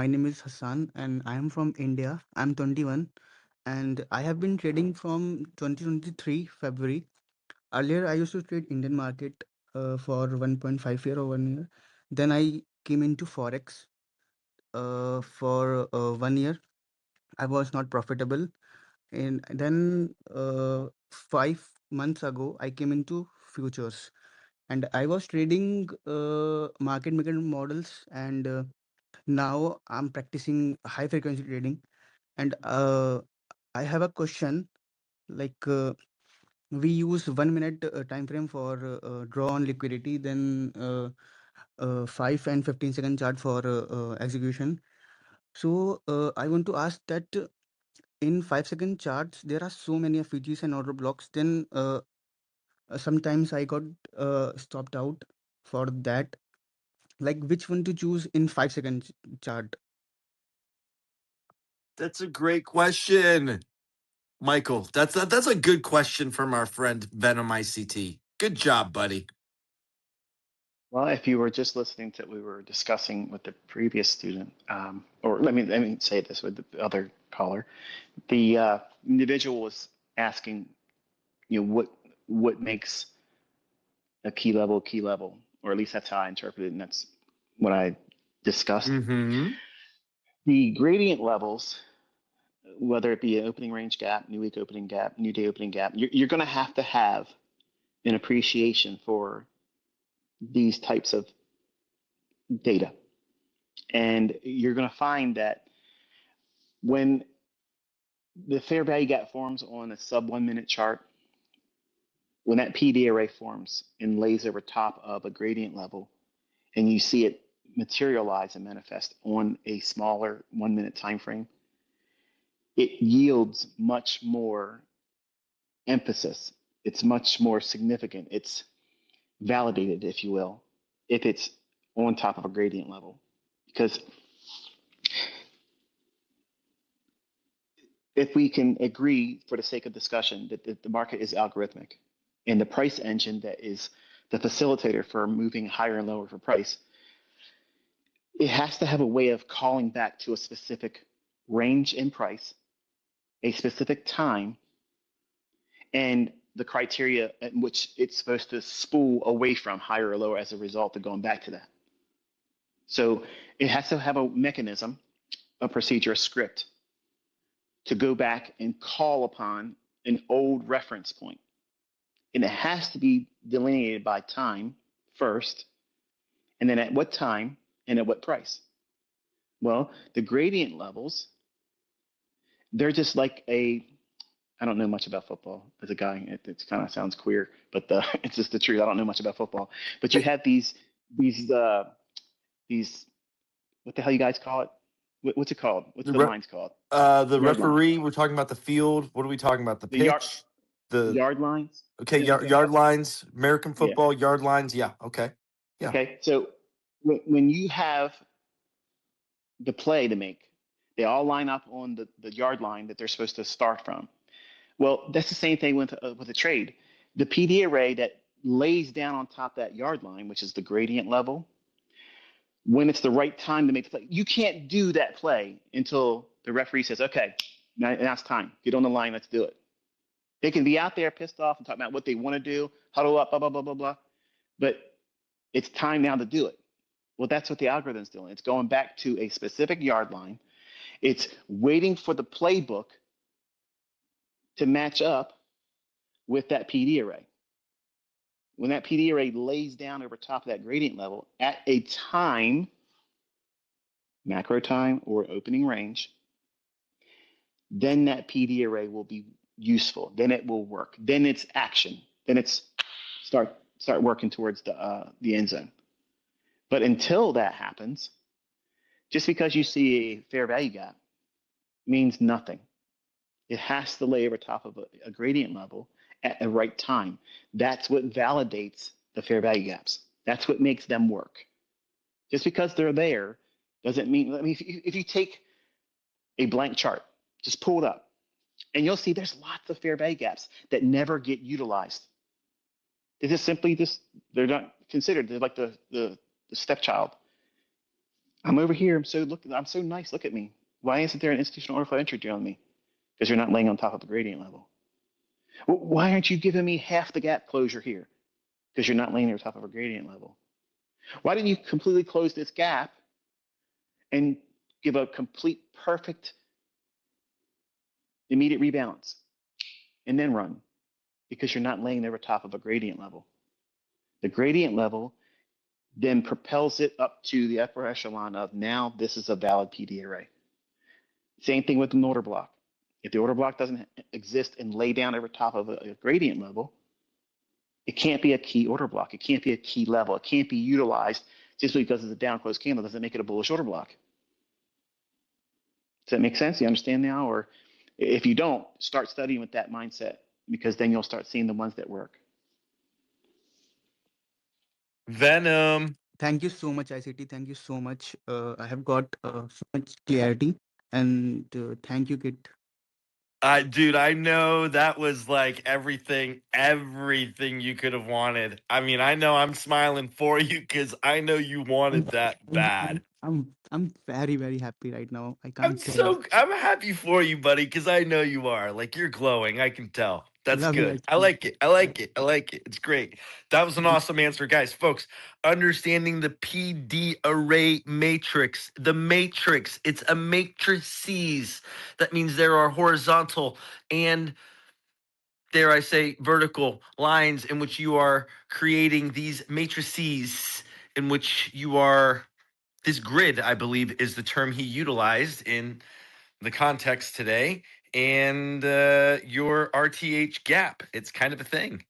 My name is Hassan and I am from India. I'm 21 and I have been trading from 2023 February. Earlier, I used to trade Indian market for 1.5 year or 1 year. Then I came into Forex for 1 year. I was not profitable. And then 5 months ago, I came into futures and I was trading market maker models and now I'm practicing high frequency trading. And I have a question like we use 1 minute time frame for draw on liquidity, then 5 and 15-second chart for execution. So I want to ask that in 5-second charts, there are so many FVGs and order blocks. Then sometimes I got stopped out for that. Like which one to choose in 5 second chart? That's a great question, Michael. That's a good question from our friend Venom ICT. Good job, buddy. Well, if you were just listening to what we were discussing with the previous student, or let me say this with the other caller, the individual was asking, what makes a key level, or at least that's how I interpret it, and that's what I discussed. Mm-hmm. The gradient levels, whether it be an opening range gap, new week opening gap, new day opening gap, you're going to have an appreciation for these types of data. And you're going to find that when the fair value gap forms on a sub 1 minute chart, when that PD array forms and lays over top of a gradient level, and you see it materialize and manifest on a smaller 1 minute time frame, it yields much more emphasis. It's much more significant. It's validated, if you will, if it's on top of a gradient level. Because if we can agree, for the sake of discussion, that the market is algorithmic and the price engine that is the facilitator for moving higher and lower for price, it has to have a way of calling back to a specific range in price, a specific time, and the criteria at which it's supposed to spool away from higher or lower as a result of going back to that. So it has to have a mechanism, a procedure, a script to go back and call upon an old reference point. And it has to be delineated by time first, and then at what time and at what price. Well, the gradient levels, they're just like I don't know much about football as a guy. It kind of sounds queer, but it's just the truth. I don't know much about football. But you have these what the hell you guys call it? What's it called? What's the lines called? The Yard referee. lines. We're talking about the field. What are we talking about? The The yard pitch. The yard lines. okay. They Yard have, lines. American yeah. football. Yard lines. Yeah. Okay. Yeah. Okay. So when you have the play to make, they all line up on the yard line that they're supposed to start from. Well, that's the same thing with a trade. The PD array that lays down on top of that yard line, which is the gradient level, when it's the right time to make the play, you can't do that play until the referee says, okay, now it's time. Get on the line. Let's do it. They can be out there pissed off and talking about what they want to do, huddle up, blah, blah, blah, blah, blah. But it's time now to do it. Well, that's what the algorithm's doing. It's going back to a specific yard line. It's waiting for the playbook to match up with that PD array. When that PD array lays down over top of that gradient level at a time, macro time or opening range, then that PD array will be useful. Then it will work. Then it's action. Then it's start working towards the end zone. But until that happens, just because you see a fair value gap means nothing. It has to lay over top of a gradient level at the right time. That's what validates the fair value gaps. That's what makes them work. Just because they're there doesn't mean, if you take a blank chart, just pull it up, and you'll see there's lots of fair value gaps that never get utilized. They're just simply they're not considered. They're like the stepchild. I'm over here. I'm so nice. Look at me. Why isn't there an institutional order flow entry on me? Because you're not laying on top of a gradient level. Why aren't you giving me half the gap closure here? Because you're not laying on top of a gradient level. Why didn't you completely close this gap and give a complete perfect immediate rebalance and then run? Because you're not laying there on top of a gradient level. The gradient level then propels it up to the upper echelon of now this is a valid PD array. Same thing with an order block. If the order block doesn't exist and lay down over top of a gradient level, it can't be a key order block. It can't be a key level. It can't be utilized just because it's a down closed candle doesn't make it a bullish order block. Does that make sense? You understand now? Or if you don't, start studying with that mindset because then you'll start seeing the ones that work. Venom. Thank you so much, ICT. Thank you so much. I have got so much clarity, and thank you, Kit. Dude, I know that was like everything you could have wanted. I mean, I know I'm smiling for you because I know you wanted that bad. I'm very, very happy right now. I can't tell you. I'm happy for you, buddy, because I know you are. Like, you're glowing. I can tell. That's Love you, good. I ICT. like it. I like it. I like it. It's great. That was an awesome answer, guys. Folks, understanding the PD array matrix. The matrix, it's a matrices. That means there are horizontal and, dare I say, vertical lines in which you are creating these matrices, in which you are, this grid, I believe, is the term he utilized in the context today, and your RTH gap. It's kind of a thing.